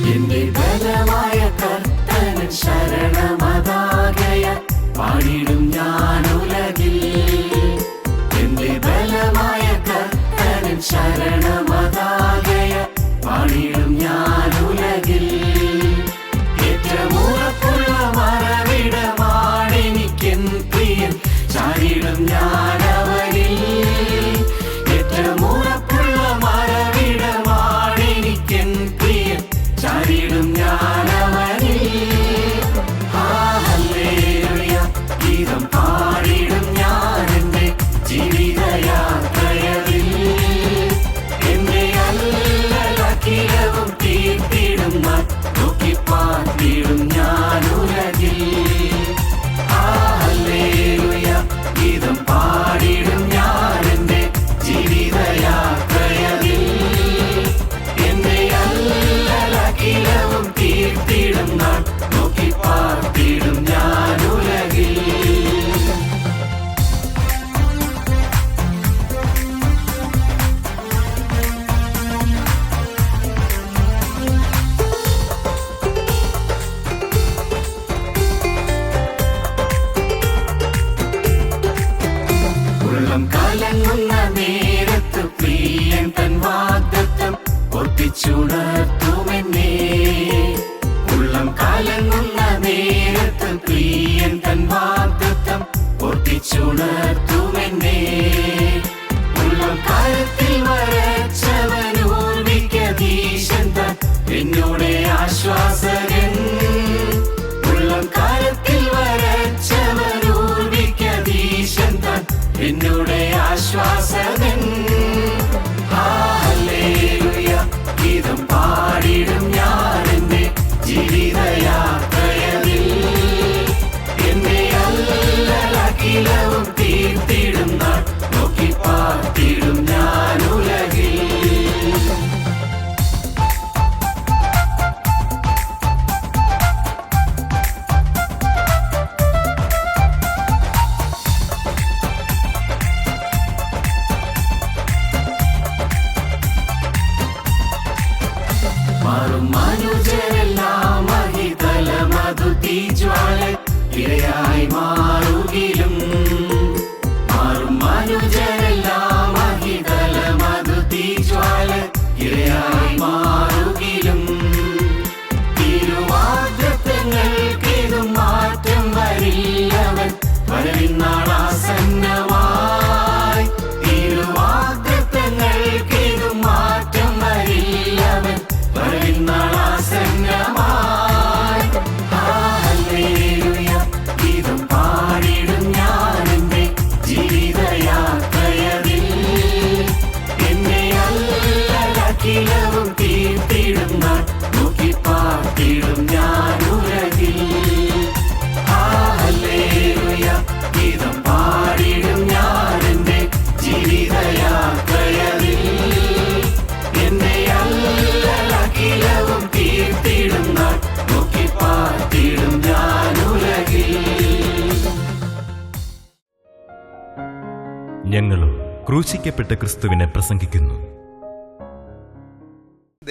എന്റെ ബലമായ കർത്തനൻ ശരണമതാകയ പാടിടും ഞാനുലകിൽ. എന്റെ ബലമായ കർത്തനൻ ശരണമതാകയ പാടിടും ഞാനുലകിൽ. ഏറ്റമുറപ്പുള്ള മറവിടമാണെനിക്കെൻ പ്രിയൻ, ചാരിടും ഞാനവനിൽ. ഏറ്റമുറപ്പുള്ള മറവിടമാണെനിക്കെൻ പ്രിയൻ, ചാരിടും ഞാനവനിൽ. ഹല്ലേലൂയ ഗീതം പാടിടും ഞാനെന്റെ ജീവിതയാത്രയിൽ. എന്നെ അല്ലലഖിലവും തീർത്തിടും നാൾ നോക്കിപ്പാർത്തിടും ഞാനുലകിൽ. ഹല്ലേലൂയ ഗീതം പാടിടും ഞാനെന്റെ ജീവിതയാത്രയിൽ. എന്നെ അല്ലലഖിലവും തീർത്തിടും നാൾ നോക്കിപ്പാർത്തിടും ഞാനുലകിൽ. ഉള്ളം കലങ്ങുന്ന നേരത്ത് പ്രിയൻ തൻ വാഗ്ദത്തം ഓർപ്പിച്ചുണർത്തുമെന്നേ. ഉള്ളം കലങ്ങുന്ന നേരത്ത് പ്രിയൻ തൻ വാഗ്ദത്തം ഓർപ്പിച്ചുണർത്തുമെന്നേ. ഉള്ളം കരത്തിൽ വരച്ചവനോർമ്മിക്കധീശൻ താൻ എന്നോടെ ആശ്വാസകൻ. ഉള്ളം കരത്തിൽ വരച്ചവനോർമ്മിക്കധീശൻ താൻ എന്നോടെ ആശ്വാസകൻ. ഹല്ലേലൂയ ഗീതം പാടിടും ഞാനെന്റെ ജീവിതയാത്രയിൽ. എന്നെ അല്ലലഖിലവും തീർത്തിടും നാൾ നോക്കിപ്പാർത്തിടും ഞാനുലകിൽ. മാറും മനുജരെല്ലാം മഹിതല മധു തീജ്വാല ഇരയായി മാറുകിലും. മാറും മനുജരെല്ലാം മഹിതല മധു തീജ്വാല ഇരയായി മാറുകിലും. തിരുവാഗ്ദത്തങ്ങൾക്കിതും മാറ്റം വരില്ലവൻ വരവിന്നാളാസന്നമായി. തിരുവാഗ്ദത്തങ്ങൾക്കിതും മാറ്റം വരില്ലവൻ വരവിന്നാളാസന്നമായി. ഹല്ലേലൂയ ഗീതം പാടിടും ഞാനെന്റെ ജീവിതയാത്രയിൽ. എന്നെ അല്ലലഖിലവും തീർത്തിടും നാൾ നോക്കിപ്പാർത്തിടും ഞാനുലകിൽ. ഹല്ലേലൂയ ഗീതം പാടിടും ഞാനെന്റെ ജീവിതയാത്രയിൽ. എന്നെ അല്ലലഖിലവും തീർത്തിടും നാൾ നോക്കിപ്പാർത്തിടും ഞാനുലകിൽ. ഞങ്ങളും ക്രൂശിക്കപ്പെട്ട ക്രിസ്തുവിനെ പ്രസംഗിക്കുന്നു.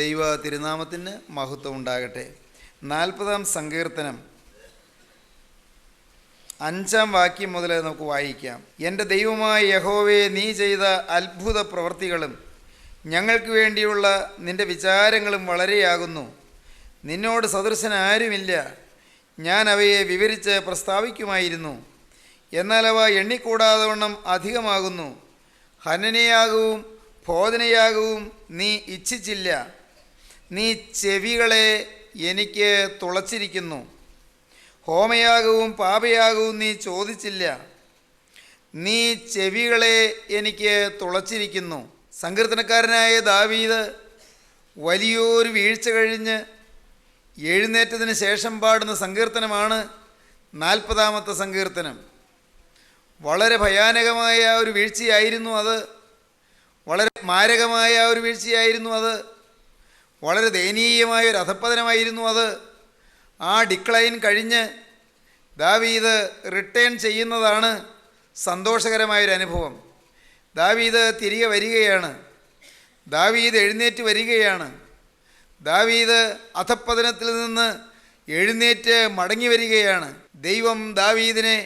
ദൈവ തിരുനാമത്തിന് മഹത്വം ഉണ്ടാകട്ടെ. 40-ാം സങ്കീർത്തനം 5-ാം വാക്യം മുതൽ നമുക്ക് വായിക്കാം. എൻ്റെ ദൈവമായ യഹോവേ, നീ ചെയ്ത അത്ഭുത പ്രവൃത്തികളും ഞങ്ങൾക്ക് വേണ്ടിയുള്ള നിൻ്റെ വിചാരങ്ങളും വളരെയാകുന്നു. നിന്നോട് സദൃശൻ ആരുമില്ല. ഞാൻ അവയെ വിവരിച്ച് പ്രസ്താവിക്കുമായിരുന്നു, എന്നാൽ അവ എണ്ണിക്കൂടാതെ വണ്ണം അധികമാകുന്നു. ഹനനയാഗവും ഭോജനയാഗവും നീ ഇച്ഛിച്ചില്ല. നീ ചെവികളെ എനിക്ക് തുളച്ചിരിക്കുന്നു. ഹോമയാഗവും പാപയാഗവും നീ ചോദിച്ചില്ല. നീ ചെവികളെ എനിക്ക് തുളച്ചിരിക്കുന്നു. സങ്കീർത്തനക്കാരനായ ദാവീദ് വലിയൊരു വീഴ്ച കഴിഞ്ഞ് എഴുന്നേറ്റതിന് ശേഷം പാടുന്ന സങ്കീർത്തനമാണ് 40-ാമത്തെ സങ്കീർത്തനം. വളരെ ഭയാനകമായ ഒരു വീഴ്ചയായിരുന്നു അത്. വളരെ മാരകമായ ഒരു വീഴ്ചയായിരുന്നു അത്. വളരെ ദയനീയമായ ഒരു അധപ്പതനമായിരുന്നു അത്. ആ ഡിക്ലൈൻ കഴിഞ്ഞ് ദാവീദ് റിട്ടേൺ ചെയ്യുന്നതാണ് സന്തോഷകരമായൊരനുഭവം. ദാവീദ് തിരികെ വരികയാണ്. ദാവീദ് എഴുന്നേറ്റ് വരികയാണ്. ദാവീദ് അധപ്പതനത്തിൽ നിന്ന് എഴുന്നേറ്റ് മടങ്ങി വരികയാണ്. ദൈവം ദാവീദിനെ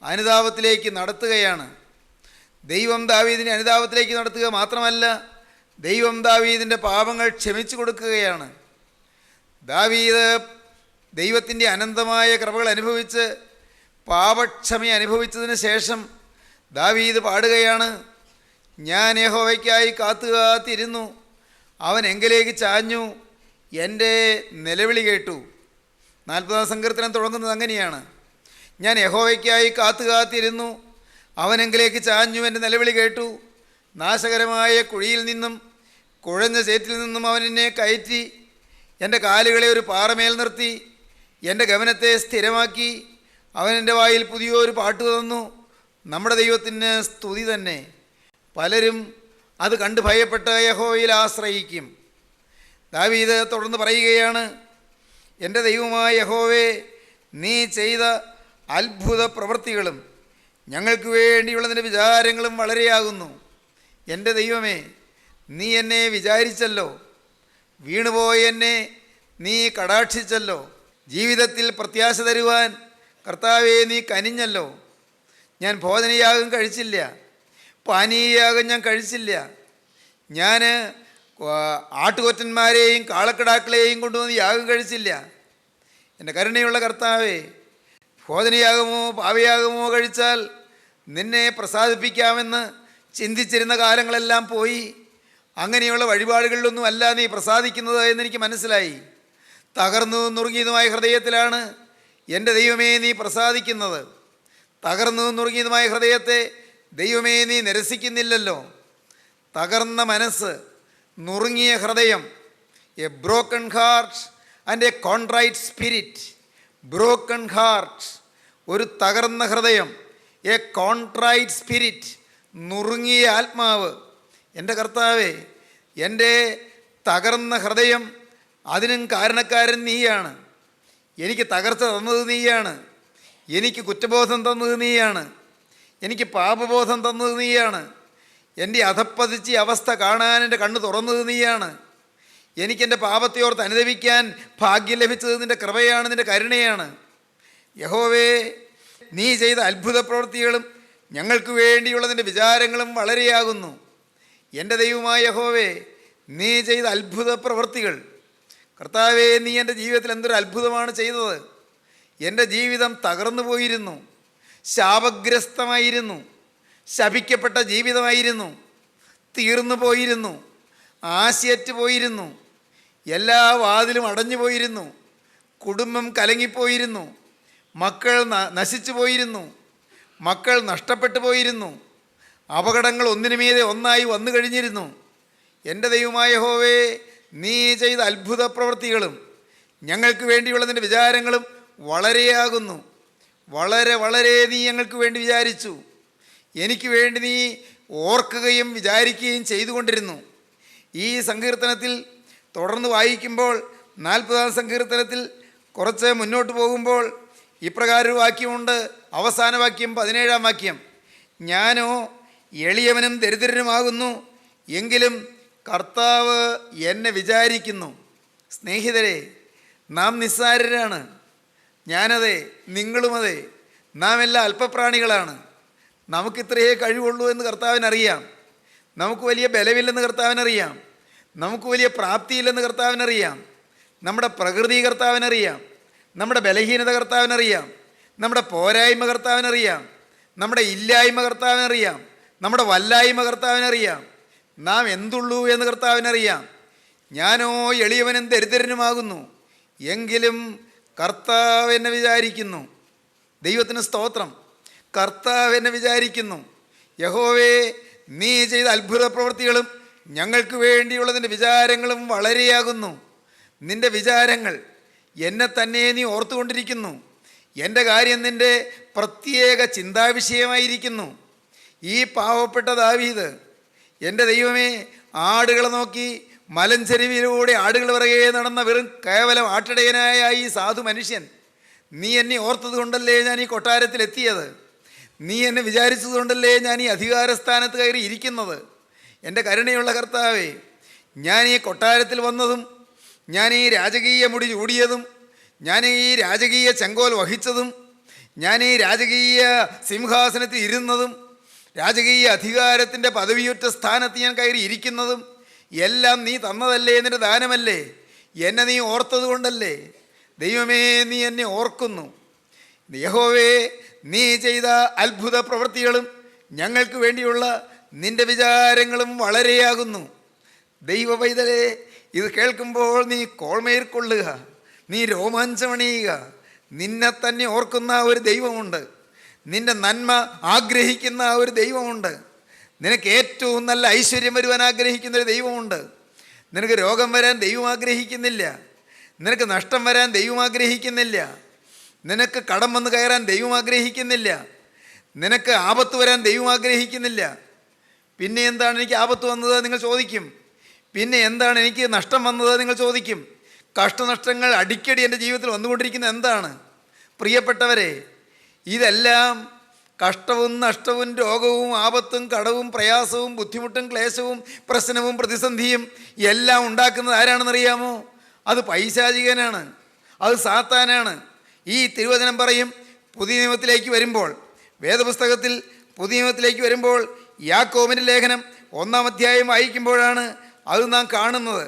അനുതാപത്തിലേക്ക് നടത്തുകയാണ്. ദൈവം ദാവീദിനെ അനുതാപത്തിലേക്ക് നടത്തുക മാത്രമല്ല, ദൈവം ദാവീദിൻ്റെ പാപങ്ങൾ ക്ഷമിച്ചു കൊടുക്കുകയാണ്. ദാവീദ് ദൈവത്തിൻ്റെ അനന്തമായ കൃപകൾ അനുഭവിച്ച് പാപക്ഷമ അനുഭവിച്ചതിന് ശേഷം ദാവീദ് പാടുകയാണ്, ഞാൻ യഹോവയ്ക്കായി കാത്തുകാത്തിരുന്നു, അവൻ എങ്കിലേക്ക് ചാഞ്ഞു, എൻ്റെ നിലവിളി കേട്ടു. 40-ാം സങ്കീർത്തനം തുടങ്ങുന്നത് അങ്ങനെയാണ്. ഞാൻ യഹോവയ്ക്കായി കാത്തുകാത്തിരുന്നു, അവനെങ്കിലേക്ക് ചാഞ്ഞു, എൻ്റെ നിലവിളി കേട്ടു. നാശകരമായ കുഴിയിൽ നിന്നും കുഴഞ്ഞ ചേറ്റിൽ നിന്നും അവൻ എന്നെ കയറ്റി, എൻ്റെ കാലുകളെ ഒരു പാറമേൽ നിർത്തി, എൻ്റെ ഗമനത്തെ സ്ഥിരമാക്കി. അവൻ എൻ്റെ വായിൽ പുതിയൊരു പാട്ട് തന്നു. നമ്മുടെ ദൈവത്തിന് സ്തുതി തന്നെ. പലരും അത് കണ്ട് ഭയപ്പെട്ട് യഹോവയിൽ ആശ്രയിക്കും. ദാവീദ് തുടർന്ന് പറയുകയാണ്, എൻ്റെ ദൈവമായ യഹോവേ, നീ ചെയ്ത അത്ഭുത പ്രവൃത്തികളും ഞങ്ങൾക്ക് വേണ്ടിയുള്ള നിൻ്റെ വിചാരങ്ങളും വളരെയാകുന്നു. എൻ്റെ ദൈവമേ, നീ എന്നെ വിചാരിച്ചല്ലോ, വീണുപോയ എന്നെ നീ കടാക്ഷിച്ചല്ലോ. ജീവിതത്തിൽ പ്രത്യാശ തരുവാൻ കർത്താവേ നീ കനിഞ്ഞല്ലോ. ഞാൻ ഭോജനയാഗം കഴിച്ചില്ല, പാനീയയാഗം ഞാൻ കഴിച്ചില്ല. ഞാൻ ആട്ടുകൊറ്റന്മാരെയും കാളക്കിടാക്കളെയും കൊണ്ടുവന്ന് യാഗം കഴിച്ചില്ല. എൻ്റെ കരുണയുള്ള കർത്താവേ, ഭോജനയാഗമോ പാവയാഗമോ കഴിച്ചാൽ നിന്നെ പ്രസാദിപ്പിക്കാമെന്ന് ചിന്തിച്ചിരുന്ന കാലങ്ങളെല്ലാം പോയി. അങ്ങനെയുള്ള വഴിപാടുകളിലൊന്നും അല്ല നീ പ്രസാദിക്കുന്നത് എന്നെനിക്ക് മനസ്സിലായി. തകർന്നു നുറുങ്ങിയതുമായ ഹൃദയത്തിലാണ് എൻ്റെ ദൈവമേ നീ പ്രസാദിക്കുന്നത്. തകർന്നു നുറുങ്ങിയതുമായ ഹൃദയത്തെ ദൈവമേ നീ നിരസിക്കുന്നില്ലല്ലോ. തകർന്ന മനസ്സ്, നുറുങ്ങിയ ഹൃദയം, A broken heart and A contrite spirit. Broken heart, ഒരു തകർന്ന ഹൃദയം, എ കോൺട്രൈറ്റ് സ്പിരിറ്റ്, നുറുങ്ങിയ ആത്മാവ്. എൻ്റെ കർത്താവേ, എൻ്റെ തകർന്ന ഹൃദയം, അതിനും കാരണക്കാരൻ നീയാണ്. എനിക്ക് തകർച്ച തന്നത് നീയാണ്. എനിക്ക് കുറ്റബോധം തന്നത് നീയാണ്. എനിക്ക് പാപബോധം തന്നത് നീയാണ്. എൻ്റെ അധപ്പതിച്ച അവസ്ഥ കാണാൻ എൻ്റെ കണ്ണ് തുറന്നത് നീയാണ്. എനിക്കെൻ്റെ പാപത്തെ ഓർത്ത് അനുദപിക്കാൻ ഭാഗ്യം ലഭിച്ചത് നിൻ്റെ കൃപയാണ്, നിൻ്റെ കരുണയാണ്. യഹോവേ, നീ ചെയ്ത അത്ഭുത പ്രവൃത്തികളും ഞങ്ങൾക്ക് വേണ്ടിയുള്ള നിൻ്റെ വിചാരങ്ങളും വളരെയാകുന്നു. എൻ്റെ ദൈവമായ യഹോവേ, നീ ചെയ്ത അത്ഭുത പ്രവൃത്തികൾ. കർത്താവേ, നീ എൻ്റെ ജീവിതത്തിൽ എന്തൊരു അത്ഭുതമാണ് ചെയ്തത്. എൻ്റെ ജീവിതം തകർന്നു പോയിരുന്നു, ശാപഗ്രസ്തമായിരുന്നു, ശപിക്കപ്പെട്ട ജീവിതമായിരുന്നു, തീർന്നു പോയിരുന്നു, ആശയറ്റ് പോയിരുന്നു, എല്ലാ വാതിലും അടഞ്ഞു പോയിരുന്നു, കുടുംബം കലങ്ങിപ്പോയിരുന്നു, മക്കൾ നശിച്ചു പോയിരുന്നു, മക്കൾ നഷ്ടപ്പെട്ടു പോയിരുന്നു, അപകടങ്ങൾ ഒന്നിനുമീതെ ഒന്നായി വന്നു കഴിഞ്ഞിരുന്നു. എൻ്റെ ദൈവമായ യഹോവേ, നീ ചെയ്ത അത്ഭുത പ്രവൃത്തികളും ഞങ്ങൾക്ക് വേണ്ടിയുള്ള നിൻ്റെ വിചാരങ്ങളും വളരെയാകുന്നു. വളരെ വളരെ നീ ഞങ്ങൾക്ക് വേണ്ടി വിചാരിച്ചു. എനിക്ക് വേണ്ടി നീ ഓർക്കുകയും വിചാരിക്കുകയും ചെയ്തുകൊണ്ടിരുന്നു. ഈ സങ്കീർത്തനത്തിൽ തുടർന്ന് വായിക്കുമ്പോൾ 40-ാം സങ്കീർത്തനത്തിൽ കുറച്ച് മുന്നോട്ട് പോകുമ്പോൾ ഇപ്രകാരം ഒരു വാക്യമുണ്ട്. അവസാന വാക്യം 17-ാം വാക്യം, ഞാനോ എളിയവനും ദരിദ്രനുമാകുന്നു, എങ്കിലും കർത്താവ് എന്നെ വിചാരിക്കുന്നു. സ്നേഹിതരെ, നാം നിസ്സാരരാണ്. ഞാനതെ, നിങ്ങളുമതെ. നാം എല്ലാം അല്പപ്രാണികളാണ്. നമുക്കിത്രയേ കഴിവുള്ളൂ എന്ന് കർത്താവിനറിയാം. നമുക്ക് വലിയ ബലമില്ലെന്ന് കർത്താവിനറിയാം. നമുക്ക് വലിയ പ്രാപ്തിയില്ലെന്ന് കർത്താവിനറിയാം. നമ്മുടെ പ്രകൃതി കർത്താവിനറിയാം. നമ്മുടെ ബലഹീനത കർത്താവിനറിയാം. നമ്മുടെ പോരായ്മ കർത്താവിനറിയാം. നമ്മുടെ ഇല്ലായ്മ കർത്താവിനറിയാം. നമ്മുടെ വല്ലായ്മ കർത്താവിനറിയാം. നാം എന്തുള്ളൂ എന്ന് കർത്താവിനറിയാം. ഞാനോ എളിയവനും ദരിദ്രനുമാകുന്നു, എങ്കിലും കർത്താവ് എന്നെ വിചാരിക്കുന്നു. ദൈവത്തിന് സ്തോത്രം. കർത്താവ് എന്നെ വിചാരിക്കുന്നു. യഹോവേ, നീ ചെയ്ത അത്ഭുത പ്രവൃത്തികളും ഞങ്ങൾക്ക് വേണ്ടിയുള്ളതിൻ്റെ വിചാരങ്ങളും വളരെയാകുന്നു. നിൻ്റെ വിചാരങ്ങൾ എന്നെ തന്നെ നീ ഓർത്തുകൊണ്ടിരിക്കുന്നു. എൻ്റെ കാര്യം നിൻ്റെ പ്രത്യേക ചിന്താവിഷയമായിരിക്കുന്നു. ഈ പാവപ്പെട്ട ദാവീദ്, എൻ്റെ ദൈവമേ, ആടുകളെ നോക്കി മലഞ്ചെരുവിലൂടെ ആടുകൾ പിറകെ നടന്ന വെറും കേവലം ആട്ടിടയനായ ഈ സാധു മനുഷ്യൻ, നീ എന്നെ ഓർത്തത് കൊണ്ടല്ലേ ഞാൻ ഈ കൊട്ടാരത്തിലെത്തിയത്. നീ എന്നെ വിചാരിച്ചത് കൊണ്ടല്ലേ ഞാൻ ഈ അധികാരസ്ഥാനത്ത് കയറി ഇരിക്കുന്നത്. എൻ്റെ കരുണയുള്ള കർത്താവേ, ഞാൻ ഈ കൊട്ടാരത്തിൽ വന്നതും ഞാൻ ഈ രാജകീയ മുടി ചൂടിയതും, ഞാൻ ഈ രാജകീയ ചെങ്കോൽ വഹിച്ചതും, ഞാൻ ഈ രാജകീയ സിംഹാസനത്തിൽ ഇരുന്നതും, രാജകീയ അധികാരത്തിൻ്റെ പദവിയുറ്റ സ്ഥാനത്ത് ഞാൻ കയറി ഇരിക്കുന്നതും എല്ലാം നീ തന്നതല്ലേ, എന്നിട്ട് ദാനമല്ലേ, എന്നെ നീ ഓർത്തത് കൊണ്ടല്ലേ. ദൈവമേ, നീ എന്നെ ഓർക്കുന്നു. യഹോവേ, നീ ചെയ്ത അത്ഭുത പ്രവൃത്തികളും ഞങ്ങൾക്ക് വേണ്ടിയുള്ള നിൻ്റെ വിചാരങ്ങളും വളരെയാകുന്നു. ദൈവ പൈതലേ, ഇത് കേൾക്കുമ്പോൾ നീ കോൾമേർക്കൊള്ളുക, നീ രോമാഞ്ചമണിയുക. നിന്നെ തന്നെ ഓർക്കുന്ന ഒരു ദൈവമുണ്ട്, നിൻ്റെ നന്മ ആഗ്രഹിക്കുന്ന ഒരു ദൈവമുണ്ട്, നിനക്ക് ഏറ്റവും നല്ല ഐശ്വര്യം വരുവാൻ ആഗ്രഹിക്കുന്നൊരു ദൈവമുണ്ട്. നിനക്ക് രോഗം വരാൻ ദൈവം ആഗ്രഹിക്കുന്നില്ല, നിനക്ക് നഷ്ടം വരാൻ ദൈവം ആഗ്രഹിക്കുന്നില്ല, നിനക്ക് കടം വന്ന് കയറാൻ ദൈവം ആഗ്രഹിക്കുന്നില്ല, നിനക്ക് ആപത്ത് വരാൻ ദൈവം ആഗ്രഹിക്കുന്നില്ല. പിന്നെ എന്താണ് എനിക്ക് ആപത്ത് വന്നത് നിങ്ങൾ ചോദിക്കും, പിന്നെ എന്താണ് എനിക്ക് നഷ്ടം വന്നത് നിങ്ങൾ ചോദിക്കും. കഷ്ടനഷ്ടങ്ങൾ അടിക്കടി എൻ്റെ ജീവിതത്തിൽ വന്നുകൊണ്ടിരിക്കുന്നത് എന്താണ്? പ്രിയപ്പെട്ടവരെ, ഇതെല്ലാം കഷ്ടവും നഷ്ടവും രോഗവും ആപത്തും കടവും പ്രയാസവും ബുദ്ധിമുട്ടും ക്ലേശവും പ്രശ്നവും പ്രതിസന്ധിയും എല്ലാം ഉണ്ടാക്കുന്നത് ആരാണെന്നറിയാമോ? അത് പൈശാചികനാണ്, അത് സാത്താനാണ്. ഈ തിരുവചനം പറയും, പുതിയ നിയമത്തിലേക്ക് വരുമ്പോൾ, വേദപുസ്തകത്തിൽ പുതിയ നിയമത്തിലേക്ക് വരുമ്പോൾ യാക്കോബിൻ്റെ ലേഖനം 1-ാം അധ്യായം വായിക്കുമ്പോഴാണ് അത് നാം കാണുന്നത്.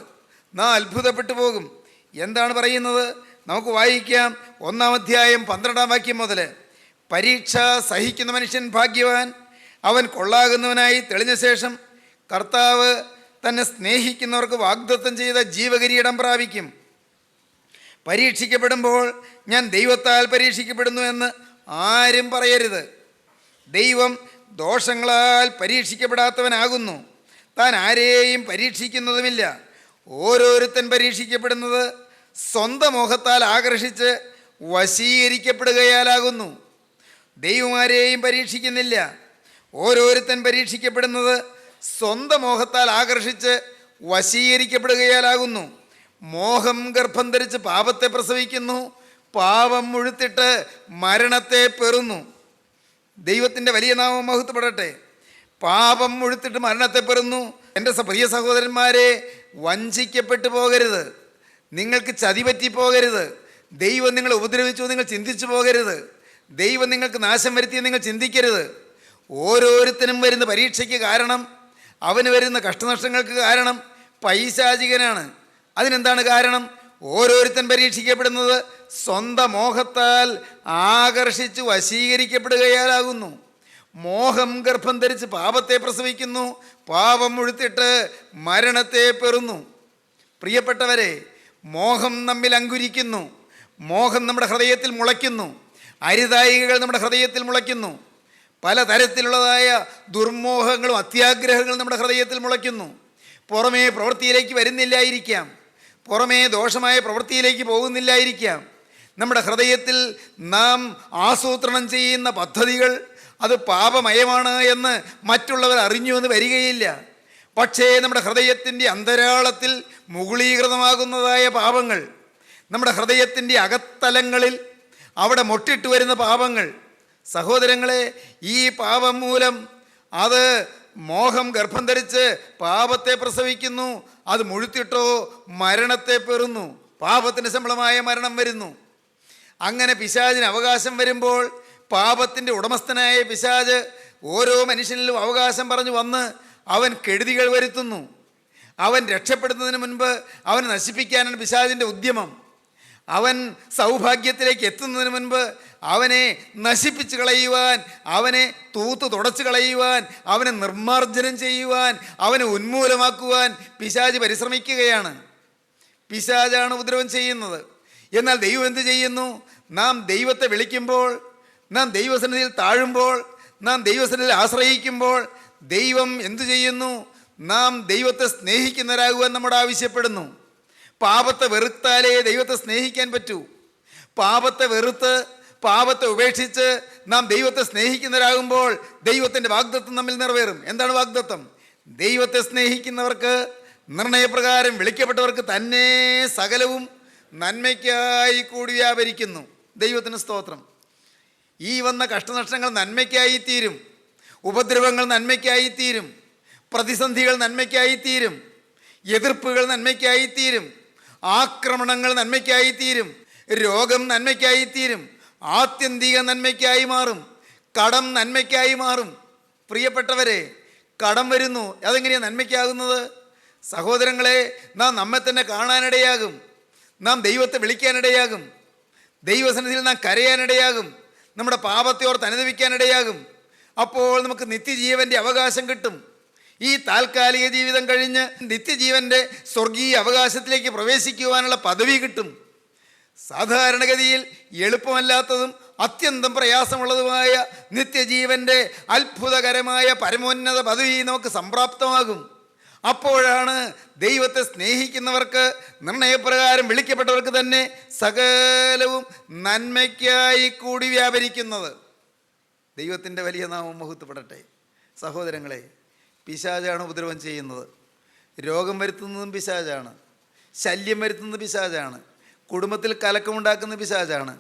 നാം അത്ഭുതപ്പെട്ടു പോകും. എന്താണ് പറയുന്നത്? നമുക്ക് വായിക്കാം. 1-ാം അധ്യായം 12-ാം വാക്യം മുതൽ. പരീക്ഷ സഹിക്കുന്ന മനുഷ്യൻ ഭാഗ്യവാൻ, അവൻ കൊള്ളാകുന്നവനായി തെളിഞ്ഞ ശേഷം കർത്താവ് തന്നെ സ്നേഹിക്കുന്നവർക്ക് വാഗ്ദത്തം ചെയ്ത ജീവകിരീടം പ്രാപിക്കും. പരീക്ഷിക്കപ്പെടുമ്പോൾ ഞാൻ ദൈവത്താൽ പരീക്ഷിക്കപ്പെടുന്നു എന്ന് ആരും പറയരുത്. ദൈവം ദോഷങ്ങളാൽ പരീക്ഷിക്കപ്പെടാത്തവനാകുന്നു, താൻ ആരെയും പരീക്ഷിക്കുന്നതുമില്ല. ഓരോരുത്തൻ പരീക്ഷിക്കപ്പെടുന്നത് സ്വന്തം മോഹത്താൽ ആകർഷിച്ച് വശീകരിക്കപ്പെടുകയാലാകുന്നു. ദൈവം ആരെയും പരീക്ഷിക്കുന്നില്ല. ഓരോരുത്തൻ പരീക്ഷിക്കപ്പെടുന്നത് സ്വന്തം മോഹത്താൽ ആകർഷിച്ച് വശീകരിക്കപ്പെടുകയാലാകുന്നു. മോഹം ഗർഭം ധരിച്ച് പാപത്തെ പ്രസവിക്കുന്നു, പാപം മുഴുത്തിട്ട് മരണത്തെ പെറുന്നു. ദൈവത്തിൻ്റെ വലിയ നാമം മഹത്വപ്പെടട്ടെ. പാപം മുഴുത്തിട്ട് മരണത്തെ പെറുന്നു. എൻ്റെ പ്രിയ സഹോദരന്മാരെ, വഞ്ചിക്കപ്പെട്ടു പോകരുത്, നിങ്ങൾക്ക് ചതിപറ്റി പോകരുത്. ദൈവം നിങ്ങളെ ഉപദ്രവിച്ചു നിങ്ങൾ ചിന്തിച്ചു പോകരുത്. ദൈവം നിങ്ങൾക്ക് നാശം വരുത്തിയെന്ന് നിങ്ങൾ ചിന്തിക്കരുത്. ഓരോരുത്തരും വരുന്ന പരീക്ഷയ്ക്ക് കാരണം, അവന് വരുന്ന കഷ്ടനഷ്ടങ്ങൾക്ക് കാരണം പൈശാചികനാണ്. അതിനെന്താണ് കാരണം? ഓരോരുത്തൻ പരീക്ഷിക്കപ്പെടുന്നത് സ്വന്തം മോഹത്താൽ ആകർഷിച്ച് വശീകരിക്കപ്പെടുകയാലാകുന്നു. മോഹം ഗർഭം ധരിച്ച് പാപത്തെ പ്രസവിക്കുന്നു, പാപം മുഴുത്തിട്ട് മരണത്തെ പെറുന്നു. പ്രിയപ്പെട്ടവരെ, മോഹം നമ്മിൽ അങ്കുരിക്കുന്നു. മോഹം നമ്മുടെ ഹൃദയത്തിൽ മുളയ്ക്കുന്നു. അരുതായികൾ നമ്മുടെ ഹൃദയത്തിൽ മുളയ്ക്കുന്നു. പലതരത്തിലുള്ളതായ ദുർമോഹങ്ങളും അത്യാഗ്രഹങ്ങളും നമ്മുടെ ഹൃദയത്തിൽ മുളയ്ക്കുന്നു. പുറമേ പ്രവൃത്തിയിലേക്ക് വരുന്നില്ലായിരിക്കാം, പുറമേ ദോഷമായ പ്രവൃത്തിയിലേക്ക് പോകുന്നില്ലായിരിക്കാം. നമ്മുടെ ഹൃദയത്തിൽ നാം ആസൂത്രണം ചെയ്യുന്ന പദ്ധതികൾ അത് പാപമയമാണ് എന്ന് മറ്റുള്ളവർ അറിഞ്ഞു എന്ന് വരികയില്ല. പക്ഷേ നമ്മുടെ ഹൃദയത്തിൻ്റെ അന്തരാളത്തിൽ മുകുളീകൃതമാകുന്നതായ പാപങ്ങൾ, നമ്മുടെ ഹൃദയത്തിൻ്റെ അകത്തലങ്ങളിൽ അവിടെ മൊട്ടിട്ട് വരുന്ന പാപങ്ങൾ, സഹോദരങ്ങളെ, ഈ പാപം മൂലം അത് മോഹം ഗർഭം ധരിച്ച് പാപത്തെ പ്രസവിക്കുന്നു. അത് മുഴുത്തിട്ടോ മരണത്തെ പെറുന്നു. പാപത്തിന് ശമ്പളമായ മരണം വരുന്നു. അങ്ങനെ പിശാചിന് അവകാശം വരുമ്പോൾ, പാപത്തിൻ്റെ ഉടമസ്ഥനായ പിശാച് ഓരോ മനുഷ്യനിലും അവകാശം പറഞ്ഞു വന്ന് അവൻ കെടുതികൾ വരുത്തുന്നു. അവൻ രക്ഷപ്പെടുന്നതിന് മുൻപ് അവനെ നശിപ്പിക്കാനാണ് പിശാചിൻ്റെ ഉദ്യമം. അവൻ സൗഭാഗ്യത്തിലേക്ക് എത്തുന്നതിന് മുൻപ് അവനെ നശിപ്പിച്ച് കളയുവാൻ, അവനെ തൂത്ത് തുടച്ച് കളയുവാൻ, അവനെ നിർമ്മാർജ്ജനം ചെയ്യുവാൻ, അവനെ ഉന്മൂലമാക്കുവാൻ പിശാച് പരിശ്രമിക്കുകയാണ്. പിശാചാണ് ഉപദ്രവം ചെയ്യുന്നത്. എന്നാൽ ദൈവം എന്ത് ചെയ്യുന്നു? നാം ദൈവത്തെ വിളിക്കുമ്പോൾ, നാം ദൈവസന്നിധിയിൽ താഴുമ്പോൾ, നാം ദൈവസന്നിധിയിൽ ആശ്രയിക്കുമ്പോൾ ദൈവം എന്തു ചെയ്യുന്നു? നാം ദൈവത്തെ സ്നേഹിക്കുന്നവരാകുവാൻ നമ്മോട് ആവശ്യപ്പെടുന്നു. പാപത്തെ വെറുത്താലേ ദൈവത്തെ സ്നേഹിക്കാൻ പറ്റൂ. പാപത്തെ വെറുത്ത് പാപത്തെ ഉപേക്ഷിച്ച് നാം ദൈവത്തെ സ്നേഹിക്കുന്നവരാകുമ്പോൾ ദൈവത്തിൻ്റെ വാഗ്ദത്തം നമ്മിൽ നിറവേറും. എന്താണ് വാഗ്ദത്തം? ദൈവത്തെ സ്നേഹിക്കുന്നവർക്ക്, നിർണയപ്രകാരം വിളിക്കപ്പെട്ടവർക്ക് തന്നെ സകലവും നന്മയ്ക്കായി കൂടി വ്യാപരിക്കുന്നു. ദൈവത്തിന് സ്തോത്രം. ഈ വന്ന കഷ്ടനഷ്ടങ്ങൾ നന്മയ്ക്കായി തീരും, ഉപദ്രവങ്ങൾ നന്മയ്ക്കായി തീരും, പ്രതിസന്ധികൾ നന്മയ്ക്കായി തീരും, എതിർപ്പുകൾ നന്മയ്ക്കായി തീരും, ആക്രമണങ്ങൾ നന്മയ്ക്കായി തീരും, രോഗം നന്മയ്ക്കായി തീരും, ആത്യന്തിക നന്മയ്ക്കായി മാറും, കടം നന്മയ്ക്കായി മാറും. പ്രിയപ്പെട്ടവരെ, കടം വരുന്നു, അതെങ്ങനെയാണ് നന്മയ്ക്കാകുന്നത്? സഹോദരങ്ങളെ, നാം നമ്മെ തന്നെ കാണാനിടയാകും, നാം ദൈവത്തെ വിളിക്കാനിടയാകും, ദൈവസന്നിധിയിൽ നാം കരയാനിടയാകും, നമ്മുടെ പാപത്തെ ഓർത്ത് അനുദപിക്കാനിടയാകും. അപ്പോൾ നമുക്ക് നിത്യജീവൻ്റെ അവകാശം കിട്ടും. ഈ താൽക്കാലിക ജീവിതം കഴിഞ്ഞ് നിത്യജീവൻ്റെ സ്വർഗീയ അവകാശത്തിലേക്ക് പ്രവേശിക്കുവാനുള്ള പദവി കിട്ടും. സാധാരണഗതിയിൽ എളുപ്പമല്ലാത്തതും അത്യന്തം പ്രയാസമുള്ളതുമായ നിത്യജീവൻ്റെ അത്ഭുതകരമായ പരമോന്നത പദവി നമുക്ക് സംപ്രാപ്തമാകും. അപ്പോഴാണ് ദൈവത്തെ സ്നേഹിക്കുന്നവർക്ക്, നിർണയപ്രകാരം വിളിക്കപ്പെട്ടവർക്ക് തന്നെ സകലവും നന്മയ്ക്കായി കൂടി വ്യാപരിക്കുന്നത്. ദൈവത്തിൻ്റെ വലിയ നാമം മഹത്വപ്പെടട്ടെ. സഹോദരങ്ങളെ, പിശാചാണ് ഉപദ്രവം ചെയ്യുന്നത്. രോഗം വരുത്തുന്നതും പിശാചാണ്, ശല്യം വരുത്തുന്നത് പിശാചാണ്, കുടുംബത്തിൽ കലക്കമുണ്ടാക്കുന്ന പിശാചാണ്,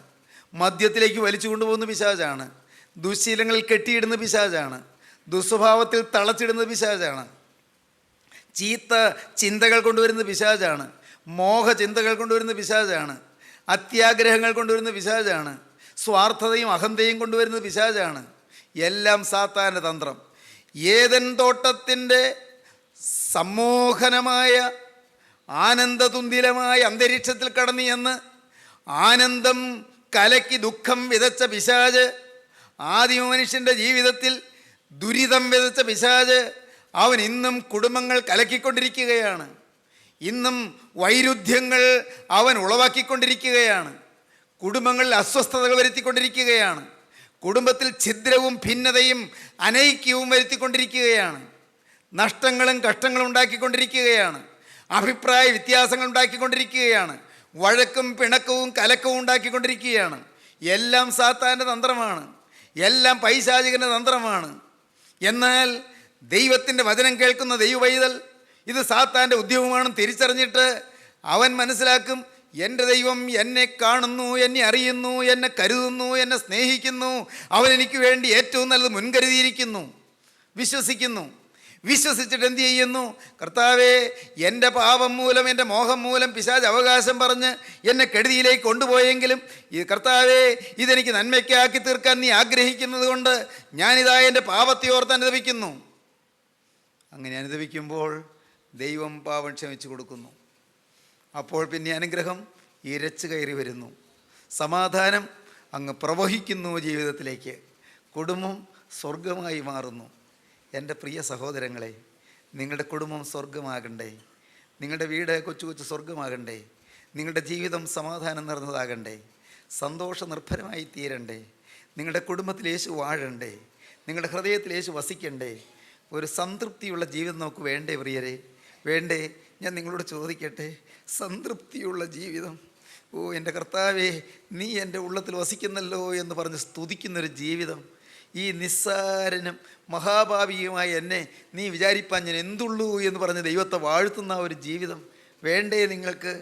മദ്യത്തിലേക്ക് വലിച്ചു കൊണ്ടുപോകുന്ന പിശാചാണ്, ദുശ്ശീലങ്ങളിൽ കെട്ടിയിടുന്ന പിശാചാണ്, ദുസ്വഭാവത്തിൽ തളച്ചിടുന്ന പിശാചാണ്, ചീത്ത ചിന്തകൾ കൊണ്ടുവരുന്ന പിശാചാണ്, മോഹചിന്തകൾ കൊണ്ടുവരുന്ന പിശാചാണ്, അത്യാഗ്രഹങ്ങൾ കൊണ്ടുവരുന്ന പിശാചാണ്, സ്വാർത്ഥതയും അഹന്തയും കൊണ്ടുവരുന്ന പിശാചാണ്. എല്ലാം സാത്താൻ്റെ തന്ത്രം. ഏദൻ തോട്ടത്തിൻ്റെ സമ്മോഹനമായ ആനന്ദതുന്തിലമായ അന്തരീക്ഷത്തിൽ കടന്നു എന്ന് ആനന്ദം കലക്കി ദുഃഖം വിതച്ച പിശാച്, ആദിമ മനുഷ്യൻ്റെ ജീവിതത്തിൽ ദുരിതം വിതച്ച പിശാച്, അവൻ ഇന്നും കുടുംബങ്ങൾ കലക്കിക്കൊണ്ടിരിക്കുകയാണ്. ഇന്നും വൈരുദ്ധ്യങ്ങൾ അവൻ ഉളവാക്കിക്കൊണ്ടിരിക്കുകയാണ്. കുടുംബങ്ങളിൽ അസ്വസ്ഥതകൾ വരുത്തിക്കൊണ്ടിരിക്കുകയാണ്. കുടുംബത്തിൽ ഛിദ്രവും ഭിന്നതയും അനൈക്യവും വരുത്തിക്കൊണ്ടിരിക്കുകയാണ്. നഷ്ടങ്ങളും കഷ്ടങ്ങളും ഉണ്ടാക്കിക്കൊണ്ടിരിക്കുകയാണ്. അഭിപ്രായ വ്യത്യാസങ്ങൾ ഉണ്ടാക്കിക്കൊണ്ടിരിക്കുകയാണ്. വഴക്കും പിണക്കവും കലക്കവും ഉണ്ടാക്കിക്കൊണ്ടിരിക്കുകയാണ്. എല്ലാം സാത്താൻ്റെ തന്ത്രമാണ്, എല്ലാം പൈശാചികൻ്റെ തന്ത്രമാണ്. എന്നാൽ ദൈവത്തിൻ്റെ വചനം കേൾക്കുന്ന ദൈവപൈതൽ ഇത് സാത്താൻ്റെ ഉദ്യമമാണെന്ന് തിരിച്ചറിഞ്ഞിട്ട് അവൻ മനസ്സിലാക്കും, എൻ്റെ ദൈവം എന്നെ കാണുന്നു, എന്നെ അറിയുന്നു, എന്നെ കരുതുന്നു, എന്നെ സ്നേഹിക്കുന്നു, അവൻ എനിക്ക് വേണ്ടി ഏറ്റവും നല്ലത് മുൻകരുതിയിരിക്കുന്നു. വിശ്വസിക്കുന്നു. വിശ്വസിച്ചിട്ട് എന്ത് ചെയ്യുന്നു? കർത്താവേ, എൻ്റെ പാപം മൂലം, എൻ്റെ മോഹം മൂലം പിശാച് അവകാശം പറഞ്ഞ് എന്നെ കെടുതിയിലേക്ക് കൊണ്ടുപോയെങ്കിലും ഈ കർത്താവേ, ഇതെനിക്ക് നന്മയ്ക്കാക്കി തീർക്കാൻ നീ ആഗ്രഹിക്കുന്നത് കൊണ്ട് ഞാനിതാ എൻ്റെ പാപത്തെ ഓർത്ത് അനുദപിക്കുന്നു. അങ്ങനെ അനുദപിക്കുമ്പോൾ ദൈവം പാപം ക്ഷമിച്ചു കൊടുക്കുന്നു. അപ്പോൾ പിന്നെ അനുഗ്രഹം ഇരച്ചു കയറി വരുന്നു. സമാധാനം അങ്ങ് പ്രവഹിക്കുന്നു ജീവിതത്തിലേക്ക്. കുടുംബം സ്വർഗമായി മാറുന്നു. എൻ്റെ പ്രിയ സഹോദരങ്ങളെ, നിങ്ങളുടെ കുടുംബം സ്വർഗമാകണ്ടേ? നിങ്ങളുടെ വീട് കൊച്ചു കൊച്ചു സ്വർഗമാകണ്ടേ? നിങ്ങളുടെ ജീവിതം സമാധാനം നിറഞ്ഞതാകണ്ടേ? സന്തോഷ നിർഭരമായി തീരണ്ടേ? നിങ്ങളുടെ കുടുംബത്തിൽ യേശു വാഴണ്ടേ? നിങ്ങളുടെ ഹൃദയത്തിൽ യേശു വസിക്കണ്ടേ? ഒരു സംതൃപ്തിയുള്ള ജീവിതം നമുക്ക് വേണ്ടേ പ്രിയരെ? വേണ്ടേ? ഞാൻ നിങ്ങളോട് ചോദിക്കട്ടെ, സംതൃപ്തിയുള്ള ജീവിതം, ഓ എൻ്റെ കർത്താവേ, നീ എൻ്റെ ഉള്ളത്തിൽ വസിക്കുന്നല്ലോ എന്ന് പറഞ്ഞ് സ്തുതിക്കുന്നൊരു ജീവിതം, ഈ നിസ്സാരനും മഹാഭാവിയുമായ എന്നെ നീ വിചാരിപ്പാൻ ഞാൻ എന്തുള്ളൂ എന്ന് പറഞ്ഞ് ദൈവത്തെ വാഴ്ത്തുന്ന ഒരു ജീവിതം വേണ്ടേ നിങ്ങൾക്ക്?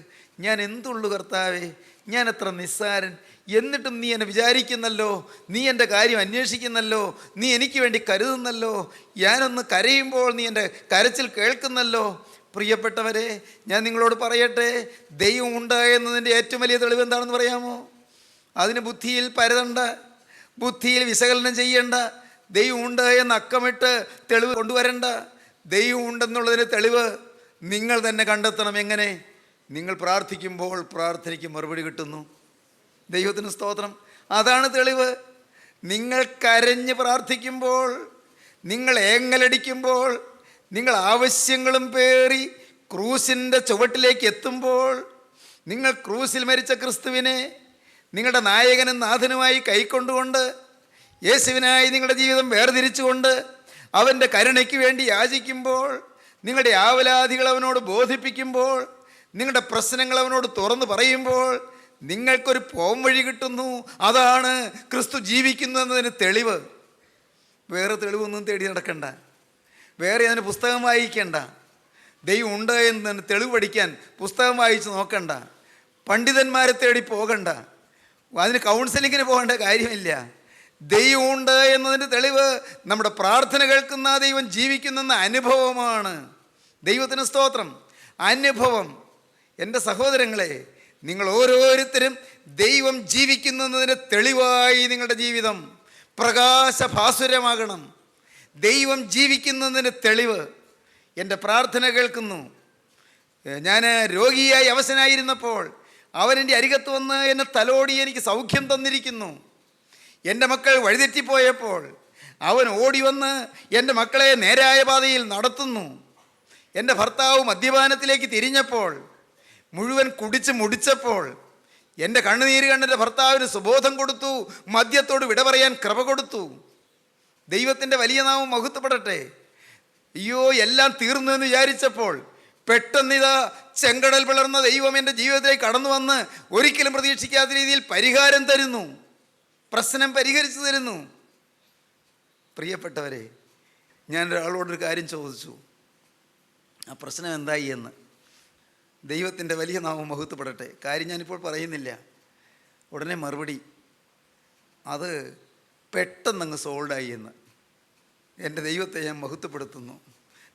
ഞാൻ എന്തുള്ളൂ കർത്താവേ, ഞാൻ എത്ര നിസ്സാരൻ, എന്നിട്ടും നീ എന്നെ വിചാരിക്കുന്നല്ലോ, നീ എൻ്റെ കാര്യം അന്വേഷിക്കുന്നല്ലോ, നീ എനിക്ക് വേണ്ടി കരുതുന്നല്ലോ, ഞാനൊന്ന് കരയുമ്പോൾ നീ എൻ്റെ കരച്ചിൽ കേൾക്കുന്നല്ലോ. പ്രിയപ്പെട്ടവരെ, ഞാൻ നിങ്ങളോട് പറയട്ടെ, ദൈവം ഉണ്ട് എന്നതിൻ്റെ ഏറ്റവും വലിയ തെളിവ് എന്താണെന്ന് പറയാമോ? അതിന് ബുദ്ധിയിൽ പരതണ്ട, ബുദ്ധിയിൽ വിശകലനം ചെയ്യണ്ട, ദൈവം ഉണ്ട് എന്ന് അക്കമിട്ട് തെളിവ് കൊണ്ടുവരണ്ട. ദൈവം ഉണ്ടെന്നുള്ളതിന് തെളിവ് നിങ്ങൾ തന്നെ കണ്ടെത്തണം. എങ്ങനെ? നിങ്ങൾ പ്രാർത്ഥിക്കുമ്പോൾ പ്രാർത്ഥനയ്ക്ക് മറുപടി കിട്ടുന്നു. ദൈവത്തിന് സ്തോത്രം. അതാണ് തെളിവ്. നിങ്ങൾ കരഞ്ഞ് പ്രാർത്ഥിക്കുമ്പോൾ, നിങ്ങൾ ഏങ്ങലടിക്കുമ്പോൾ, നിങ്ങൾ ആവശ്യങ്ങളും പേറി ക്രൂസിൻ്റെ ചുവട്ടിലേക്ക് എത്തുമ്പോൾ, നിങ്ങൾ ക്രൂസിൽ മരിച്ച ക്രിസ്തുവിനെ നിങ്ങളുടെ നായകനും നാഥനുമായി കൈക്കൊണ്ടുകൊണ്ട് യേശുവിനായി നിങ്ങളുടെ ജീവിതം വേർതിരിച്ചുകൊണ്ട് അവൻ്റെ കരുണയ്ക്ക് വേണ്ടി യാചിക്കുമ്പോൾ, നിങ്ങളുടെ ആവലാധികൾ അവനോട് ബോധിപ്പിക്കുമ്പോൾ, നിങ്ങളുടെ പ്രശ്നങ്ങൾ അവനോട് തുറന്നു പറയുമ്പോൾ നിങ്ങൾക്കൊരു പോംവഴി കിട്ടുന്നു. അതാണ് ക്രിസ്തു ജീവിക്കുന്നു എന്നതിന് തെളിവ്. വേറെ തെളിവൊന്നും തേടി നടക്കണ്ട, വേറെ അതിന് പുസ്തകം വായിക്കണ്ട. ദൈവം ഉണ്ട് എന്നതിന് തെളിവ് പഠിക്കാൻ പുസ്തകം വായിച്ച് നോക്കണ്ട, പണ്ഡിതന്മാരെ തേടി പോകണ്ട, അതിന് കൗൺസിലിങ്ങിന് പോകേണ്ട കാര്യമില്ല. ദൈവം ഉണ്ട് എന്നതിൻ്റെ തെളിവ് നമ്മുടെ പ്രാർത്ഥന കേൾക്കുന്ന ദൈവം ജീവിക്കുന്നെന്ന അനുഭവമാണ്. ദൈവത്തിന് സ്തോത്രം. അനുഭവം. എൻ്റെ സഹോദരങ്ങളെ, നിങ്ങൾ ഓരോരുത്തരും ദൈവം ജീവിക്കുന്നതിന് തെളിവായി നിങ്ങളുടെ ജീവിതം പ്രകാശഭാസുരമാകണം. ദൈവം ജീവിക്കുന്നതിന് തെളിവ്. എൻ്റെ പ്രാർത്ഥന കേൾക്കുന്നു. ഞാൻ രോഗിയായി അവശനായിരുന്നപ്പോൾ അവൻ എൻ്റെ അരികത്ത് വന്ന് എന്നെ തലോടി എനിക്ക് സൗഖ്യം തന്നിരിക്കുന്നു. എൻ്റെ മക്കൾ വഴിതെറ്റിപ്പോയപ്പോൾ അവൻ ഓടി വന്ന് എൻ്റെ മക്കളെ നേരായ പാതയിൽ നടത്തുന്നു. എൻ്റെ ഭർത്താവ് മദ്യപാനത്തിലേക്ക് തിരിഞ്ഞപ്പോൾ, മുഴുവൻ കുടിച്ച് മുടിച്ചപ്പോൾ എൻ്റെ കണ്ണുനീര് കണ്ടെൻ്റെ ഭർത്താവിന് സുബോധം കൊടുത്തു, മദ്യത്തോട് വിട പറയാൻ കൃപ കൊടുത്തു. ദൈവത്തിൻ്റെ വലിയ നാമം മഹത്വപ്പെടട്ടെ. അയ്യോ, എല്ലാം തീർന്നു എന്ന് വിചാരിച്ചപ്പോൾ പെട്ടെന്നിതാ ചെങ്കടൽ പിളർന്ന ദൈവം എൻ്റെ ജീവിതത്തിലേക്ക് കടന്നു വന്ന് ഒരിക്കലും പ്രതീക്ഷിക്കാത്ത രീതിയിൽ പരിഹാരം തരുന്നു, പ്രശ്നം പരിഹരിച്ചു തരുന്നു. പ്രിയപ്പെട്ടവരെ, ഞാൻ ഒരാളോടൊരു കാര്യം ചോദിച്ചു, ആ പ്രശ്നം എന്തായി എന്ന്. ദൈവത്തിൻ്റെ വലിയ നാമം മഹത്വപ്പെടട്ടെ. കാര്യം ഞാനിപ്പോൾ പറയുന്നില്ല. ഉടനെ മറുപടി, അത് പെട്ടെന്നങ്ങ് സോൾഡായി എന്ന്. എൻ്റെ ദൈവത്തെ ഞാൻ മഹത്വപ്പെടുത്തുന്നു,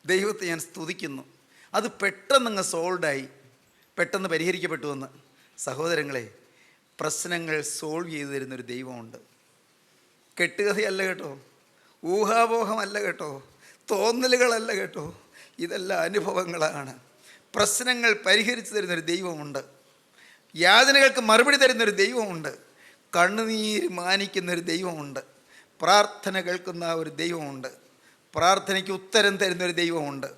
ദൈവത്തെ ഞാൻ സ്തുതിക്കുന്നു. അത് പെട്ടെന്നങ്ങ് സോൾഡായി, പെട്ടെന്ന് പരിഹരിക്കപ്പെട്ടുവെന്ന്. സഹോദരങ്ങളെ, പ്രശ്നങ്ങൾ സോൾവ് ചെയ്തു തരുന്നൊരു ദൈവമുണ്ട്. കെട്ടുകഥയല്ല കേട്ടോ, ഊഹാപോഹമല്ല കേട്ടോ, തോന്നലുകളല്ല കേട്ടോ, ഇതെല്ലാം അനുഭവങ്ങളാണ്. പ്രശ്നങ്ങൾ പരിഹരിച്ചു തരുന്നൊരു ദൈവമുണ്ട്. യാതനകൾക്ക് മറുപടി തരുന്നൊരു ദൈവമുണ്ട്. കണ്ണുനീര് മാനിക്കുന്നൊരു ദൈവമുണ്ട്. പ്രാർത്ഥന കേൾക്കുന്ന ഒരു ദൈവമുണ്ട്. പ്രാർത്ഥനയ്ക്ക് ഉത്തരം തരുന്നൊരു ദൈവമുണ്ട്.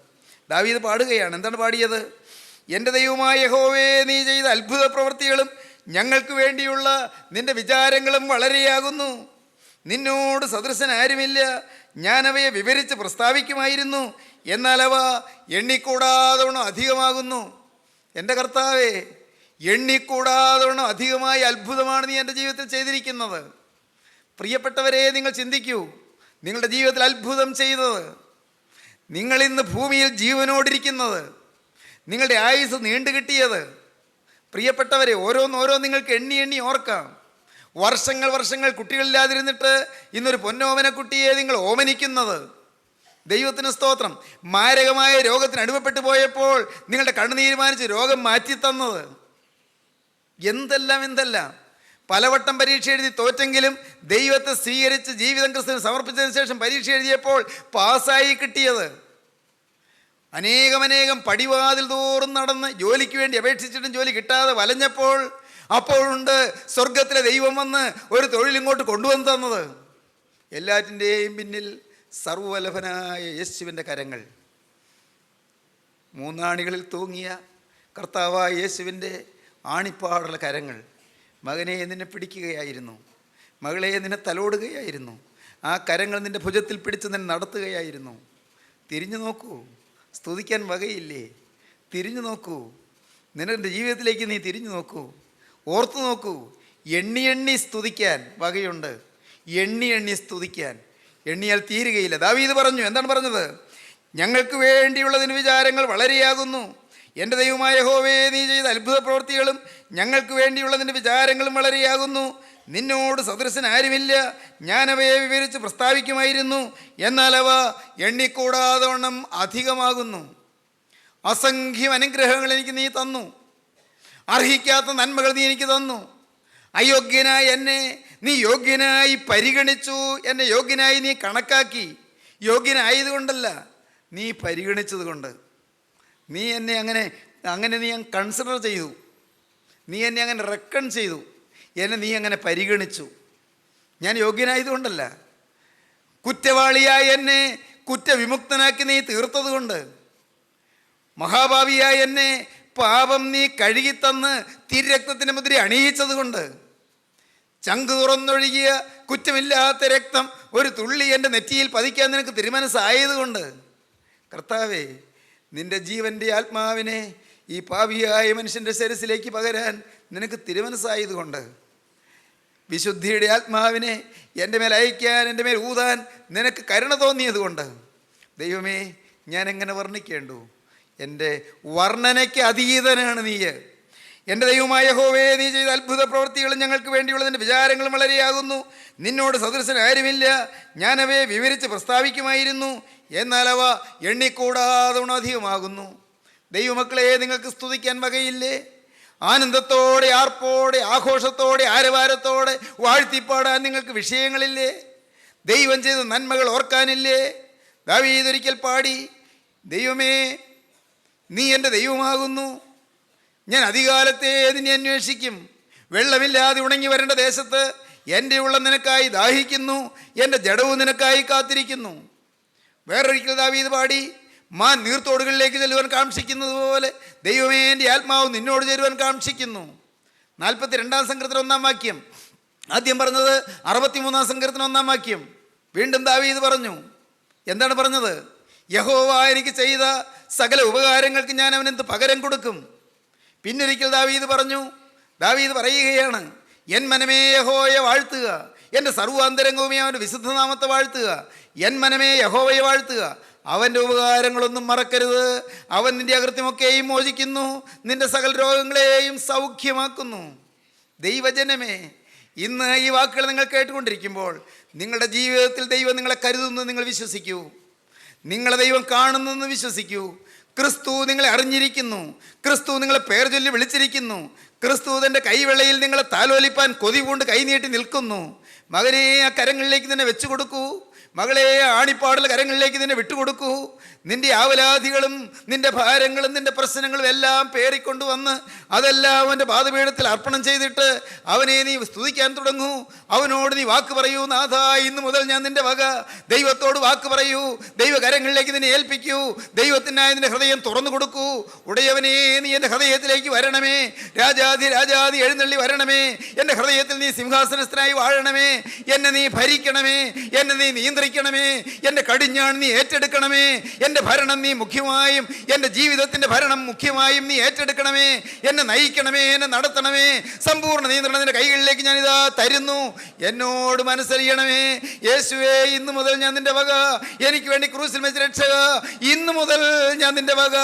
ദാവീദ് പാടുകയാണ്. എന്താണ് പാടിയത്? എൻ്റെ ദൈവമായ യഹോവേ, നീ ചെയ്ത അത്ഭുത പ്രവൃത്തികളും ഞങ്ങൾക്ക് വേണ്ടിയുള്ള നിൻ്റെ വിചാരങ്ങളും വളരെയാകുന്നു. നിന്നോട് സദൃശൻ ആരുമില്ല. ഞാനവയെ വിവരിച്ച് പ്രസ്താവിക്കുമായിരുന്നു, എന്നാൽ അവ എണ്ണിക്കൂടാതവണ്ണം അധികമാകുന്നു. എൻ്റെ കർത്താവേ, എണ്ണിക്കൂടാതവണ്ണം അധികമായ അത്ഭുതമാണ് നീ എൻ്റെ ജീവിതത്തിൽ ചെയ്തിരിക്കുന്നത്. പ്രിയപ്പെട്ടവരെ, നിങ്ങൾ ചിന്തിക്കൂ, നിങ്ങളുടെ ജീവിതത്തിൽ അത്ഭുതം ചെയ്തത്, നിങ്ങളിന്ന് ഭൂമിയിൽ ജീവനോടിരിക്കുന്നത്, നിങ്ങളുടെ ആയുസ് നീണ്ടു കിട്ടിയത്. പ്രിയപ്പെട്ടവരെ, ഓരോന്നോരോ നിങ്ങൾക്ക് എണ്ണി എണ്ണി ഓർക്കാം. വർഷങ്ങൾ കുട്ടികളില്ലാതിരുന്നിട്ട് ഇന്നൊരു പൊന്നോമന കുട്ടിയെ നിങ്ങൾ ഓമനിക്കുന്നത്. ദൈവത്തിന് സ്തോത്രം. മാരകമായ രോഗത്തിന് അടിമപ്പെട്ടു പോയപ്പോൾ നിങ്ങളുടെ കണ്ണുനീര് മാനിച്ച് രോഗം മാറ്റിത്തന്നത്. എന്തെല്ലാം. പലവട്ടം പരീക്ഷ എഴുതി തോറ്റെങ്കിലും ദൈവത്തെ സ്വീകരിച്ച് ജീവിതം ക്രിസ്തുവിന് സമർപ്പിച്ചതിന് ശേഷം പരീക്ഷ എഴുതിയപ്പോൾ പാസ്സായി കിട്ടിയത്. അനേകം പടിവാതിൽ തോറും നടന്ന് ജോലിക്ക് വേണ്ടി അപേക്ഷിച്ചിട്ടും ജോലി കിട്ടാതെ വലഞ്ഞപ്പോൾ അപ്പോഴുണ്ട് സ്വർഗത്തിലെ ദൈവം വന്ന് ഒരു തൊഴിലിങ്ങോട്ട് കൊണ്ടുവന്ന് തന്നത്. എല്ലാറ്റിൻ്റെയും പിന്നിൽ സർവ്വവല്ലഭനായ യേശുവിൻ്റെ കരങ്ങൾ. മൂന്നാണികളിൽ തൂങ്ങിയ കർത്താവായ യേശുവിൻ്റെ ആണിപ്പാടുള്ള കരങ്ങൾ. മകനെ, നിന്നെ പിടിക്കുകയായിരുന്നു, മകളെ, നിന്നെ തലോടുകയായിരുന്നു. ആ കരങ്ങൾ നിൻ്റെ ഭുജത്തിൽ പിടിച്ച് നിന്നെ നടത്തുകയായിരുന്നു. തിരിഞ്ഞു നോക്കൂ, സ്തുതിക്കാൻ വകയില്ലേ? തിരിഞ്ഞു നോക്കൂ, നിന്റെ ജീവിതത്തിലേക്ക് നീ തിരിഞ്ഞു നോക്കൂ, ഓർത്തു നോക്കൂ. എണ്ണി സ്തുതിക്കാൻ വകയുണ്ട്. എണ്ണി സ്തുതിക്കാൻ. എണ്ണിയാൽ തീരുകയില്ല. ദാവീദ് പറഞ്ഞു. എന്താണ് പറഞ്ഞത്? ഞങ്ങൾക്ക് വേണ്ടിയുള്ളതിന് വിചാരങ്ങൾ വളരെയാകുന്നു. എൻ്റെ ദൈവമായ യഹോവേ, നീ ചെയ്ത അത്ഭുത പ്രവൃത്തികളും ഞങ്ങൾക്ക് വേണ്ടിയുള്ളതിൻ്റെ വിചാരങ്ങളും വളരെയാകുന്നു. നിന്നോട് സദൃശൻ ആരുമില്ല. ഞാനവയെ വിവരിച്ച് പ്രസ്താവിക്കുമായിരുന്നു, എന്നാൽ അവ എണ്ണിക്കൂടാതവണ്ണം അധികമാകുന്നു. അസംഖ്യം അനുഗ്രഹങ്ങൾ എനിക്ക് നീ തന്നു. അർഹിക്കാത്ത നന്മകൾ നീ എനിക്ക് തന്നു. അയോഗ്യനായ എന്നെ നീ യോഗ്യനായി പരിഗണിച്ചു. എന്നെ യോഗ്യനായി നീ കണക്കാക്കി. യോഗ്യനായതുകൊണ്ടല്ല, നീ പരിഗണിച്ചത് കൊണ്ട്. നീ എന്നെ അങ്ങനെ നീ കൺസിഡർ ചെയ്തു. നീ എന്നെ അങ്ങനെ റെക്കൺ ചെയ്തു. എന്നെ നീ അങ്ങനെ പരിഗണിച്ചു. ഞാൻ യോഗ്യനായതുകൊണ്ടല്ല, കുറ്റവാളിയായ എന്നെ കുറ്റവിമുക്തനാക്കി നീ തീർത്തതുകൊണ്ട്, മഹാഭാവിയായ എന്നെ പാപം നീ കഴുകിത്തന്ന് തിരക്തത്തിൻ്റെ മുദ്ര അണിയിച്ചത് കൊണ്ട്, ചങ്ക് തുറന്നൊഴുകിയ കുറ്റമില്ലാത്ത രക്തം ഒരു തുള്ളി എൻ്റെ നെറ്റിയിൽ പതിക്കാൻ നിനക്ക് തിരുമനസ്സായതുകൊണ്ട്, കർത്താവേ, നിൻ്റെ ജീവൻ്റെ ആത്മാവിനെ ഈ പാപിയായ മനുഷ്യൻ്റെ ശിരസിലേക്ക് പകരാൻ നിനക്ക് തിരുമനസ്സായതുകൊണ്ട്, വിശുദ്ധിയുടെ ആത്മാവിനെ എൻ്റെ മേൽ അയക്കാൻ, എൻ്റെ മേൽ ഊതാൻ നിനക്ക് കരുണ തോന്നിയതുകൊണ്ട്, ദൈവമേ, ഞാൻ എങ്ങനെ വർണ്ണിക്കേണ്ടു? എൻ്റെ വർണ്ണനയ്ക്ക് അതീതനാണ് നീ. എൻ്റെ ദൈവമായ യഹോവേ, നീ ചെയ്ത അത്ഭുത പ്രവൃത്തികളും ഞങ്ങൾക്ക് വേണ്ടിയുള്ളതിൻ്റെ വിചാരങ്ങളും വളരെയാകുന്നു. നിന്നോട് സദൃശൻ ആരുമില്ല. ഞാനവയെ വിവരിച്ച് പ്രസ്താവിക്കുമായിരുന്നു, എന്നാൽ അവ എണ്ണിക്കൂടാതെ അധികമാകുന്നു. ദൈവമക്കളെ, നിങ്ങൾക്ക് സ്തുതിക്കാൻ വകയില്ലേ? ആനന്ദത്തോടെ, ആർപ്പോടെ, ആഘോഷത്തോടെ, ആരവാരത്തോടെ വാഴ്ത്തിപ്പാടാൻ നിങ്ങൾക്ക് വിഷയങ്ങളില്ലേ? ദൈവം ചെയ്ത നന്മകൾ ഓർക്കാനില്ലേ? ദാവീദ് ഒരിക്കൽ പാടി, ദൈവമേ, നീ എൻ്റെ ദൈവമാകുന്നു, ഞാൻ അധികാലത്തെ നിന്നെ അന്വേഷിക്കും. വെള്ളമില്ലാതെ ഉണങ്ങി വരേണ്ട ദേശത്ത് എൻ്റെ ഉള്ളം നിനക്കായി ദാഹിക്കുന്നു, എൻ്റെ ജഡവും നിനക്കായി കാത്തിരിക്കുന്നു. വേറൊരിക്കൽ ദാവീദ് പാടി, മാൻ നീർത്തോടുകളിലേക്ക് ചെല്ലുവാൻ കാക്ഷിക്കുന്നത് പോലെ ദൈവമേ, എൻ്റെ ആത്മാവ് നിന്നോട് ചേരുവാൻ കാക്ഷിക്കുന്നു. 42-ാം സങ്കീർത്തനം 1-ാം വാക്യം. ആദ്യം പറഞ്ഞത് 63-ാം സങ്കീർത്തനം 1-ാം വാക്യം. വീണ്ടും ദാവീദ് പറഞ്ഞു, എന്താണ് പറഞ്ഞത്? യഹോവ എനിക്ക് ചെയ്ത സകല ഉപകാരങ്ങൾക്ക് ഞാൻ അവനെന്ത് പകരം കൊടുക്കും. പിന്നൊരിക്കൽ ദാവീദ് പറഞ്ഞു, ദാവീദ് പറയുകയാണ്, എൻ മനമേ യഹോവയെ വാഴ്ത്തുക, എൻ്റെ സർവ്വാന്തരംഗവുമേ അവൻ്റെ വിശുദ്ധനാമത്തെ വാഴ്ത്തുക. എൻ മനമേ യഹോവയെ വാഴ്ത്തുക, അവൻ്റെ ഉപകാരങ്ങളൊന്നും മറക്കരുത്. അവൻ നിൻ്റെ അകൃത്യമൊക്കെയും മോചിക്കുന്നു, നിൻ്റെ സകല രോഗങ്ങളെയും സൗഖ്യമാക്കുന്നു. ദൈവജനമേ, ഇന്ന് ഈ വാക്കുകൾ നിങ്ങൾ കേട്ടുകൊണ്ടിരിക്കുമ്പോൾ നിങ്ങളുടെ ജീവിതത്തിൽ ദൈവം നിങ്ങളെ കരുതുന്നു നിങ്ങൾ വിശ്വസിക്കൂ. നിങ്ങളെ ദൈവം കാണുന്നെന്ന് വിശ്വസിക്കൂ. ക്രിസ്തു നിങ്ങളെ അറിഞ്ഞിരിക്കുന്നു. ക്രിസ്തു നിങ്ങളെ പേർ ചൊല്ലി വിളിച്ചിരിക്കുന്നു. ക്രിസ്തു തൻ്റെ കൈവെള്ളയിൽ നിങ്ങളെ താലോലിപ്പാൻ കൊതി കൊണ്ട് കൈനീട്ടി നിൽക്കുന്നു. മകനെ, ആ കരങ്ങളിലേക്ക് തന്നെ വെച്ചു കൊടുക്കൂ. മകളെ, ആണിപ്പാടുള്ള കരങ്ങളിലേക്ക് നിന്നെ വിട്ടുകൊടുക്കൂ. നിന്റെ ആവലാധികളും നിന്റെ ഭാരങ്ങളും നിന്റെ പ്രശ്നങ്ങളും എല്ലാം പേറിക്കൊണ്ടുവന്ന് അതെല്ലാം അവൻ്റെ പാദപീഠത്തിൽ അർപ്പണം ചെയ്തിട്ട് അവനെ നീ സ്തുതിക്കാൻ തുടങ്ങൂ. അവനോട് നീ വാക്ക് പറയൂ, നാഥ, ഇന്ന് മുതൽ ഞാൻ നിന്റെ വക. ദൈവത്തോട് വാക്ക് പറയൂ. ദൈവകരങ്ങളിലേക്ക് നിന്നെ ഏൽപ്പിക്കൂ. ദൈവത്തിനായി നിന്റെ ഹൃദയം തുറന്നു കൊടുക്കൂ. ഉടയവനെ, നീ എൻ്റെ ഹൃദയത്തിലേക്ക് വരണമേ. രാജാതി എഴുന്നള്ളി വരണമേ. എൻ്റെ ഹൃദയത്തിൽ നീ സിംഹാസനസ്ഥനായി വാഴണമേ. എന്നെ നീ ഭരിക്കണമേ. എന്നെ നീ നിയന്ത്രിക്കണമേ. എൻ്റെ കടിഞ്ഞാൺ നീ ഏറ്റെടുക്കണമേ. എൻ്റെ ഭരണം നീ മുഖ്യമായും, എൻ്റെ ജീവിതത്തിൻ്റെ ഭരണം മുഖ്യമായും നീ ഏറ്റെടുക്കണമേ. എന്നെ നയിക്കണമേ, എന്നെ നടത്തണമേ. സമ്പൂർണ്ണ നിയന്ത്രണത്തിൻ്റെ കൈകളിലേക്ക് ഞാനിതാ തരുന്നു. എന്നോട് മനസ്സറിയണമേ. യേശുവേ, ഇന്നു മുതൽ ഞാൻ നിന്റെ വക. എനിക്ക് വേണ്ടി ക്രൂസിൽ വെച്ച് രക്ഷക. ഇന്നു മുതൽ ഞാൻ നിന്റെ വക.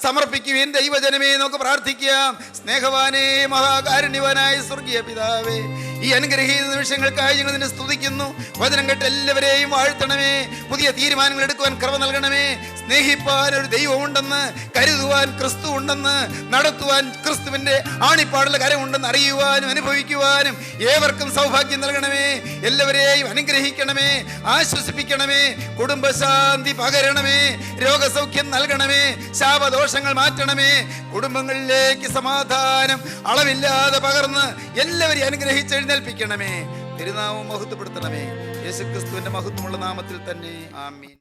സമർപ്പിക്കുവേൻ ദൈവജനമേ. നമുക്ക് പ്രാർത്ഥിക്കാം. സ്നേഹവാനേ, മഹാകാരുണ്യവാനായ സ്വർഗീയ പിതാവേ, ഈ അനുഗ്രഹീത നിമിഷങ്ങൾക്കായി ഞങ്ങൾ നിന്നെ സ്തുതിക്കുന്നു. വചനം കേട്ട് എല്ലാവരെയും വാഴ്ത്തണമേ. പുതിയ തീരുമാനങ്ങൾ എടുക്കുവാൻ കൃപ നൽകണമേ. സ്നേഹിപ്പാൻ ഒരു ദൈവമുണ്ടെന്ന്, കരുതുവാൻ ക്രിസ്തു ഉണ്ടെന്ന്, നടത്തുവാൻ ക്രിസ്തുവിൻ്റെ ആണിപ്പാടുള്ള കരമുണ്ടെന്ന് അറിയുവാനും അനുഭവിക്കുവാനും ഏവർക്കും സൗഭാഗ്യം നൽകണമേ. എല്ലാവരെയും അനുഗ്രഹിക്കണമേ, ആശ്വസിപ്പിക്കണമേ, കുടുംബശാന്തി പകരണമേ, രോഗസൗഖ്യം നൽകണമേ, ശാപദോഷങ്ങൾ മാറ്റണമേ, കുടുംബങ്ങളിലേക്ക് സമാധാനം അളവില്ലാതെ പകർന്ന് എല്ലാവരെയും അനുഗ്രഹിച്ച് എഴുന്നേൽപ്പിക്കണമേ. തിരുനാമം മഹത്വപ്പെടുത്തണമേ. യേശുക്രിസ്തുവിന്റെ മഹത്വമുള്ള നാമത്തിൽ തന്നെ. ആമീൻ.